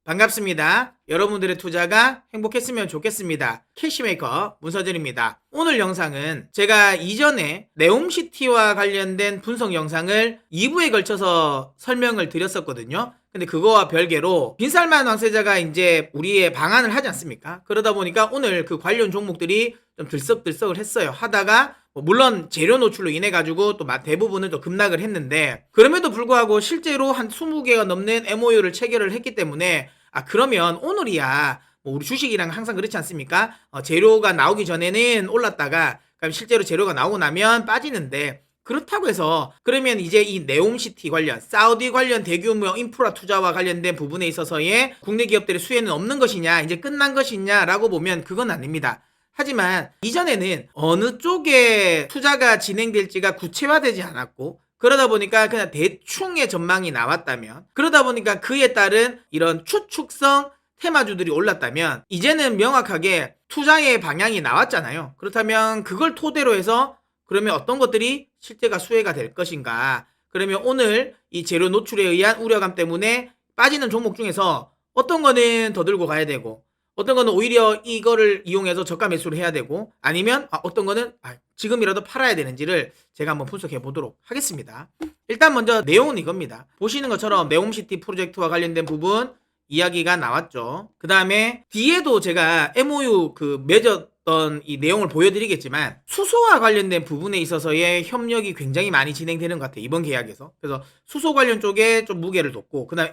반갑습니다. 여러분들의 투자가 행복했으면 좋겠습니다. 캐시메이커 문서준입니다. 오늘 영상은 제가 이전에 네옴시티와 관련된 분석 영상을 2부에 걸쳐서 설명을 드렸었거든요. 근데 그거와 별개로 빈살만 왕세자가 이제 우리의 방한을 하지 않습니까? 그러다 보니까 오늘 그 관련 종목들이 좀 들썩들썩을 했어요. 하다가 물론 재료 노출로 인해 가지고 또 대부분은 또 급락을 했는데, 그럼에도 불구하고 실제로 한 20개가 넘는 MOU를 체결을 했기 때문에 그러면 오늘이야 우리 주식이랑 항상 그렇지 않습니까? 재료가 나오기 전에는 올랐다가 그럼 실제로 재료가 나오고 나면 빠지는데, 그렇다고 해서 그러면 이제 이 네옴시티 관련, 사우디 관련 대규모 인프라 투자와 관련된 부분에 있어서의 국내 기업들의 수혜는 없는 것이냐, 이제 끝난 것이냐라고 보면 그건 아닙니다. 하지만 이전에는 어느 쪽에 투자가 진행될지가 구체화되지 않았고, 그러다 보니까 그냥 대충의 전망이 나왔다면, 그러다 보니까 그에 따른 이런 추측성 테마주들이 올랐다면, 이제는 명확하게 투자의 방향이 나왔잖아요. 그렇다면 그걸 토대로 해서 그러면 어떤 것들이 실제가 수혜가 될 것인가, 그러면 오늘 이 재료 노출에 의한 우려감 때문에 빠지는 종목 중에서 어떤 거는 더 들고 가야 되고, 어떤 거는 오히려 이거를 이용해서 저가 매수를 해야 되고, 아니면 어떤 거는 지금이라도 팔아야 되는지를 제가 한번 분석해 보도록 하겠습니다. 일단 먼저 내용은 이겁니다. 보시는 것처럼 네옴시티 프로젝트와 관련된 부분 이야기가 나왔죠. 그 다음에 뒤에도 제가 MOU 맺었던 이 내용을 보여드리겠지만, 수소와 관련된 부분에 있어서의 협력이 굉장히 많이 진행되는 것 같아요, 이번 계약에서. 그래서 수소 관련 쪽에 좀 무게를 뒀고, 그 다음에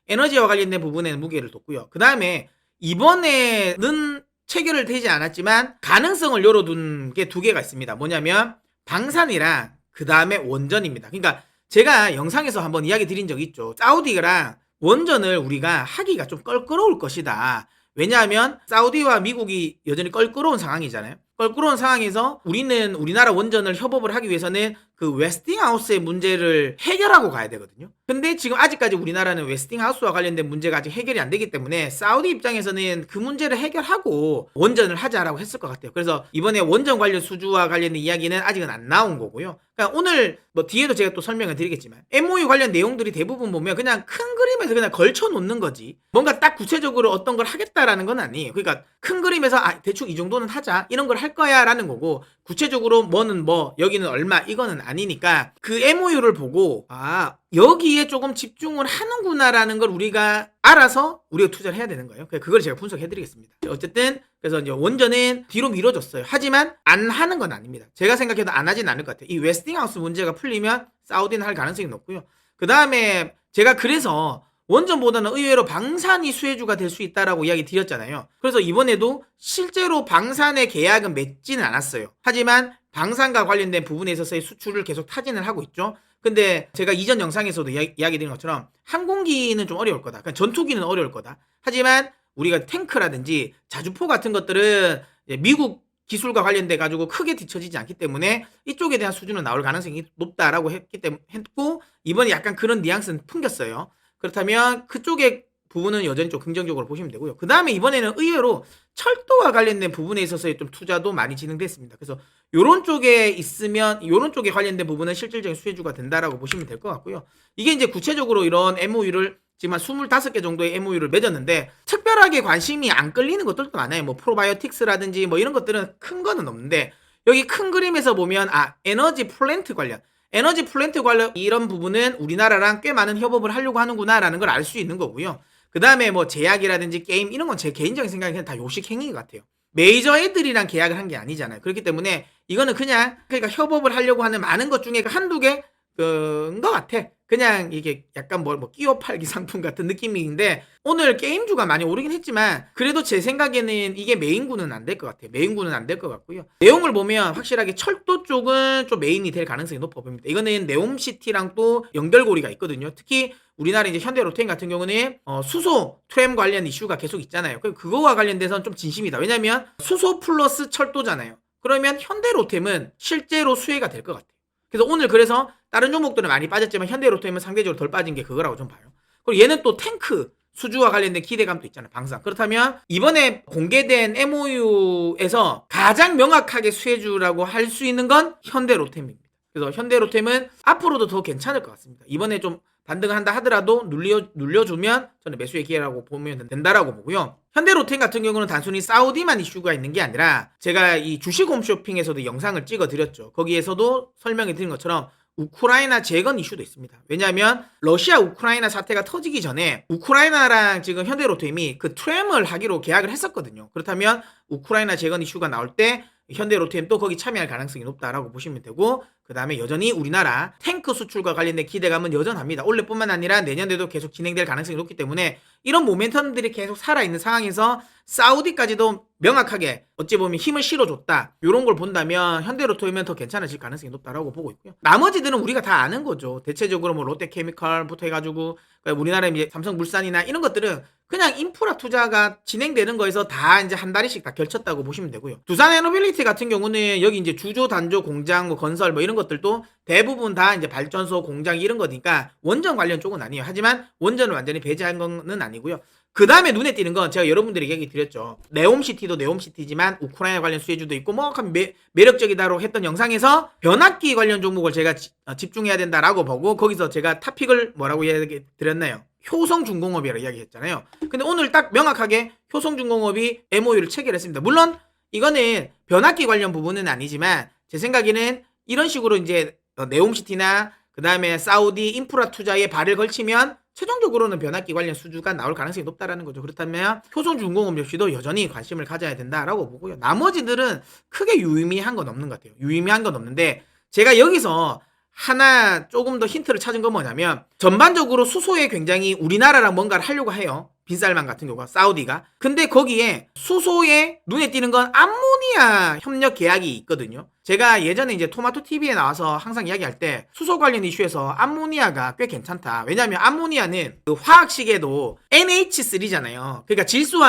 에너지와 관련된 부분에는 무게를 뒀고요. 그 다음에 이번에는 체결을 되지 않았지만 가능성을 열어둔 게 두 개가 있습니다. 뭐냐면 방산이랑 그 다음에 원전입니다. 그러니까 제가 영상에서 한번 이야기 드린 적이 있죠. 사우디랑 원전을 우리가 하기가 좀 껄끄러울 것이다. 왜냐하면 사우디와 미국이 여전히 껄끄러운 상황이잖아요. 껄끄러운 상황에서 우리나라 원전을 협업을 하기 위해서는 그 웨스팅하우스의 문제를 해결하고 가야 되거든요. 근데 지금 아직까지 우리나라는 웨스팅하우스와 관련된 문제가 아직 해결이 안 되기 때문에 사우디 입장에서는 그 문제를 해결하고 원전을 하자라고 했을 것 같아요. 그래서 이번에 원전 관련 수주와 관련된 이야기는 아직은 안 나온 거고요. 그러니까 오늘 뒤에도 제가 또 설명을 드리겠지만, MOU 관련 내용들이 대부분 보면 그냥 큰 그림에서 그냥 걸쳐 놓는 거지, 뭔가 딱 구체적으로 어떤 걸 하겠다라는 건 아니에요. 그러니까 큰 그림에서 대충 이 정도는 하자, 이런 걸 할 거야 라는 거고, 구체적으로 뭐는 여기는 얼마, 이거는 아니니까 그 MOU를 보고 여기에 조금 집중을 하는구나라는 걸 우리가 알아서 우리가 투자를 해야 되는 거예요. 그걸 제가 분석해 드리겠습니다. 어쨌든 그래서 이제 원전은 뒤로 미뤄졌어요. 하지만 안 하는 건 아닙니다. 제가 생각해도 안 하진 않을 것 같아요. 이 웨스팅하우스 문제가 풀리면 사우디는 할 가능성이 높고요. 그 다음에 제가 그래서 원전보다는 의외로 방산이 수혜주가 될 수 있다라고 이야기 드렸잖아요. 그래서 이번에도 실제로 방산의 계약은 맺지는 않았어요. 하지만 방산과 관련된 부분에 있어서의 수출을 계속 타진을 하고 있죠. 근데 제가 이전 영상에서도 이야기 드린 것처럼 항공기는 좀 어려울 거다. 그러니까 전투기는 어려울 거다. 하지만 우리가 탱크라든지 자주포 같은 것들은 미국 기술과 관련돼 가지고 크게 뒤처지지 않기 때문에 이쪽에 대한 수준은 나올 가능성이 높다라고 했고, 이번에 약간 그런 뉘앙스는 풍겼어요. 그렇다면 그쪽의 부분은 여전히 좀 긍정적으로 보시면 되고요. 그 다음에 이번에는 의외로 철도와 관련된 부분에 있어서의 좀 투자도 많이 진행됐습니다. 그래서 요런 쪽에 있으면 요런 쪽에 관련된 부분은 실질적인 수혜주가 된다라고 보시면 될 것 같고요. 이게 이제 구체적으로 이런 MOU를 지금 한 25개 정도의 MOU를 맺었는데, 특별하게 관심이 안 끌리는 것들도 많아요. 프로바이오틱스라든지 이런 것들은 큰 거는 없는데, 여기 큰 그림에서 보면 에너지 플랜트 관련 이런 부분은 우리나라랑 꽤 많은 협업을 하려고 하는구나라는 걸 알 수 있는 거고요. 그 다음에 제약이라든지 게임 이런 건 제 개인적인 생각에 그냥 다 요식행위 같아요. 메이저 애들이랑 계약을 한 게 아니잖아요. 그렇기 때문에 이거는 그러니까 협업을 하려고 하는 많은 것 중에 한두 개 그런 것 같아. 그냥 이게 약간 끼워 팔기 상품 같은 느낌인데, 오늘 게임주가 많이 오르긴 했지만 그래도 제 생각에는 이게 메인구는 안 될 것 같아요. 메인구는 안 될 것 같고요. 내용을 보면 확실하게 철도 쪽은 좀 메인이 될 가능성이 높아 보입니다. 이거는 네옴시티랑 또 연결고리가 있거든요. 특히 우리나라 이제 현대로템 같은 경우는 수소 트램 관련 이슈가 계속 있잖아요. 그거와 관련돼서는 좀 진심이다. 왜냐면 수소 플러스 철도잖아요. 그러면 현대로템은 실제로 수혜가 될 것 같아요. 그래서 오늘 그래서 다른 종목들은 많이 빠졌지만 현대로템은 상대적으로 덜 빠진 게 그거라고 좀 봐요. 그리고 얘는 또 탱크 수주와 관련된 기대감도 있잖아요. 방산. 그렇다면 이번에 공개된 MOU에서 가장 명확하게 수혜주라고 할 수 있는 건 현대로템입니다. 그래서 현대로템은 앞으로도 더 괜찮을 것 같습니다. 이번에 좀 반등을 한다 하더라도 눌려주면 저는 매수의 기회라고 보면 된다라고 보고요. 현대로템 같은 경우는 단순히 사우디만 이슈가 있는 게 아니라 제가 이 주식 홈쇼핑에서도 영상을 찍어 드렸죠. 거기에서도 설명해 드린 것처럼 우크라이나 재건 이슈도 있습니다. 왜냐하면 러시아 우크라이나 사태가 터지기 전에 우크라이나랑 지금 현대로템이 그 트램을 하기로 계약을 했었거든요. 그렇다면 우크라이나 재건 이슈가 나올 때 현대로템 또 거기 참여할 가능성이 높다라고 보시면 되고, 그 다음에 여전히 우리나라 탱크 수출과 관련된 기대감은 여전합니다. 올해뿐만 아니라 내년에도 계속 진행될 가능성이 높기 때문에 이런 모멘텀들이 계속 살아있는 상황에서 사우디까지도 명확하게 어찌 보면 힘을 실어줬다, 이런 걸 본다면 현대로템은 더 괜찮아질 가능성이 높다라고 보고 있고요. 나머지들은 우리가 다 아는 거죠. 대체적으로 뭐 롯데케미칼부터 해가지고 우리나라 이제 삼성물산이나 이런 것들은 그냥 인프라 투자가 진행되는 거에서 다 이제 한 다리씩 다 결쳤다고 보시면 되고요. 두산에너빌리티 같은 경우는 여기 이제 주조, 단조, 공장, 뭐 건설 뭐 이런 것들도 대부분 다 이제 발전소, 공장 이런 거니까 원전 관련 쪽은 아니에요. 하지만 원전을 완전히 배제한 건 아니고요. 그 다음에 눈에 띄는 건 제가 여러분들에게 얘기 드렸죠. 네옴시티도 네옴시티지만 우크라이나 관련 수혜주도 있고 뭐 매력적이다로 했던 영상에서 변압기 관련 종목을 제가 집중해야 된다라고 보고 거기서 제가 탑픽을 뭐라고 이야기 드렸나요? 효성중공업이라고 이야기했잖아요. 근데 오늘 딱 명확하게 효성중공업이 MOU를 체결했습니다. 물론 이거는 변압기 관련 부분은 아니지만 제 생각에는 이런 식으로 이제 네옴시티나 그 다음에 사우디 인프라 투자에 발을 걸치면 최종적으로는 변압기 관련 수주가 나올 가능성이 높다라는 거죠. 그렇다면 효성중공업 역시도 여전히 관심을 가져야 된다라고 보고요. 나머지들은 크게 유의미한 건 없는 것 같아요. 유의미한 건 없는데 제가 여기서 하나 조금 더 힌트를 찾은 건 뭐냐면 전반적으로 수소에 굉장히 우리나라랑 뭔가를 하려고 해요. 빈살만 같은 경우가 사우디가. 근데 거기에 수소에 눈에 띄는 건 암모니아 협력 계약이 있거든요. 제가 예전에 이제 토마토 TV에 나와서 항상 이야기할 때 수소 관련 이슈에서 암모니아가 꽤 괜찮다. 왜냐하면 암모니아는 그 화학식에도 NH3잖아요. 그러니까 질소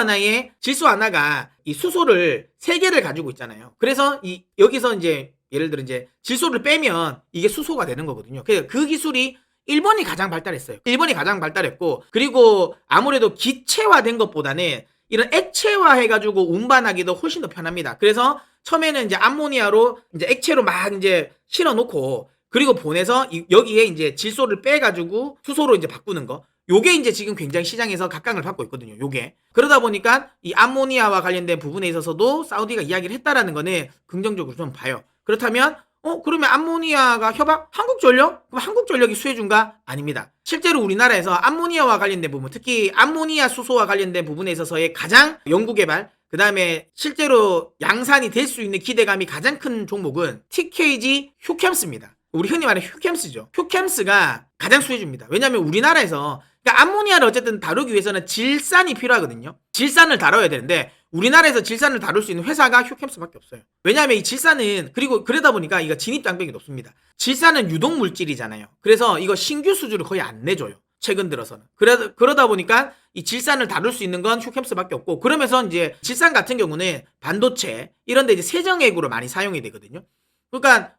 하나가 이 수소를 3개를 가지고 있잖아요. 그래서 여기서 이제 예를 들어 이제 질소를 빼면 이게 수소가 되는 거거든요. 그래서 그 기술이 일본이 가장 발달했어요. 일본이 가장 발달했고, 그리고 아무래도 기체화된 것보다는 이런 액체화 해가지고 운반하기도 훨씬 더 편합니다. 그래서 처음에는 이제 암모니아로 이제 액체로 막 이제 실어놓고, 그리고 보내서 여기에 이제 질소를 빼가지고 수소로 이제 바꾸는 거. 요게 이제 지금 굉장히 시장에서 각광을 받고 있거든요. 요게. 그러다 보니까 이 암모니아와 관련된 부분에 있어서도 사우디가 이야기를 했다라는 거는 긍정적으로 좀 봐요. 그렇다면 그러면 암모니아가 협약? 한국전력? 그럼 한국전력이 수혜주인가? 아닙니다. 실제로 우리나라에서 암모니아와 관련된 부분, 특히 암모니아 수소와 관련된 부분에 있어서의 가장 연구개발, 그 다음에 실제로 양산이 될 수 있는 기대감이 가장 큰 종목은 TKG 휴캠스입니다. 우리 흔히 말하는 휴캠스죠. 휴캠스가 가장 수혜주입니다. 왜냐하면 우리나라에서 그러니까 암모니아를 어쨌든 다루기 위해서는 질산이 필요하거든요. 질산을 다뤄야 되는데 우리나라에서 질산을 다룰 수 있는 회사가 휴캠스밖에 없어요. 왜냐하면 이 질산은 그러다 보니까 이거 진입 장벽이 높습니다. 질산은 유독 물질이잖아요. 그래서 이거 신규 수주를 거의 안 내줘요. 최근 들어서는. 그러다 보니까 이 질산을 다룰 수 있는 건 휴캠스밖에 없고, 그러면서 이제 질산 같은 경우는 반도체 이런 데 이제 세정액으로 많이 사용이 되거든요. 그러니까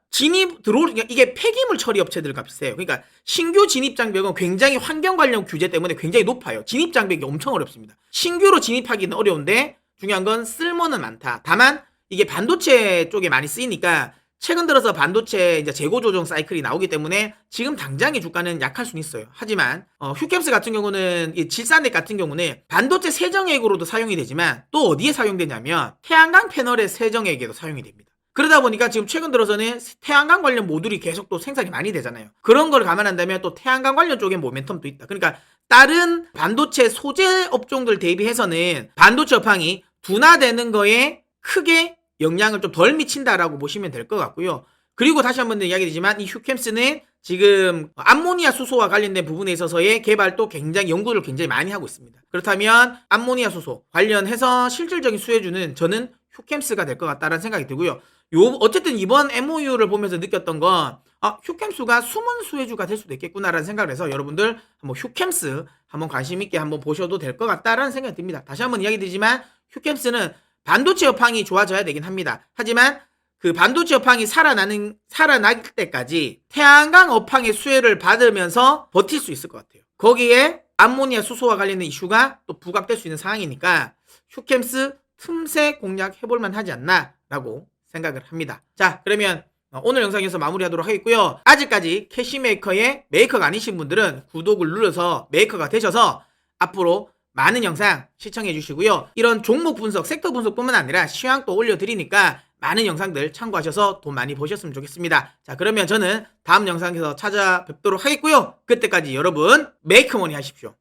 이게 폐기물 처리 업체들과 비슷해요. 그러니까 신규 진입 장벽은 굉장히 환경 관련 규제 때문에 굉장히 높아요. 진입 장벽이 엄청 어렵습니다. 신규로 진입하기는 어려운데 중요한 건 쓸모는 많다. 다만 이게 반도체 쪽에 많이 쓰이니까 최근 들어서 반도체 이제 재고 조정 사이클이 나오기 때문에 지금 당장의 주가는 약할 수는 있어요. 하지만 휴캠스 같은 경우는 이 질산액 같은 경우는 반도체 세정액으로도 사용이 되지만 또 어디에 사용되냐면 태양광 패널의 세정액에도 사용이 됩니다. 그러다 보니까 지금 최근 들어서는 태양광 관련 모듈이 계속 또 생산이 많이 되잖아요. 그런 걸 감안한다면 또 태양광 관련 쪽에 모멘텀도 있다. 그러니까 다른 반도체 소재 업종들 대비해서는 반도체 업황이 둔화되는 거에 크게 영향을 좀 덜 미친다라고 보시면 될 것 같고요. 그리고 다시 한번 이야기드리지만 이 휴캠스는 지금 암모니아 수소와 관련된 부분에 있어서의 개발도 굉장히 연구를 굉장히 많이 하고 있습니다. 그렇다면 암모니아 수소 관련해서 실질적인 수혜주는 저는 휴캠스가 될 것 같다는 생각이 들고요. 어쨌든 이번 MOU를 보면서 느꼈던 건 휴캠스가 숨은 수혜주가 될 수도 있겠구나라는 생각을 해서 여러분들 한번 휴캠스 한번 관심 있게 한번 보셔도 될 것 같다라는 생각이 듭니다. 다시 한번 이야기 드리지만 휴캠스는 반도체 업황이 좋아져야 되긴 합니다. 하지만 그 반도체 업황이 살아날 때까지 태양광 업황의 수혜를 받으면서 버틸 수 있을 것 같아요. 거기에 암모니아 수소와 관련된 이슈가 또 부각될 수 있는 상황이니까 휴캠스 틈새 공략 해볼만 하지 않나 라고 생각을 합니다. 자, 그러면 오늘 영상에서 마무리하도록 하겠고요. 아직까지 캐시메이커의 메이커가 아니신 분들은 구독을 눌러서 메이커가 되셔서 앞으로 많은 영상 시청해 주시고요. 이런 종목 분석, 섹터 분석뿐만 아니라 시황도 올려드리니까 많은 영상들 참고하셔서 돈 많이 버셨으면 좋겠습니다. 자, 그러면 저는 다음 영상에서 찾아뵙도록 하겠고요. 그때까지 여러분 메이크머니 하십시오.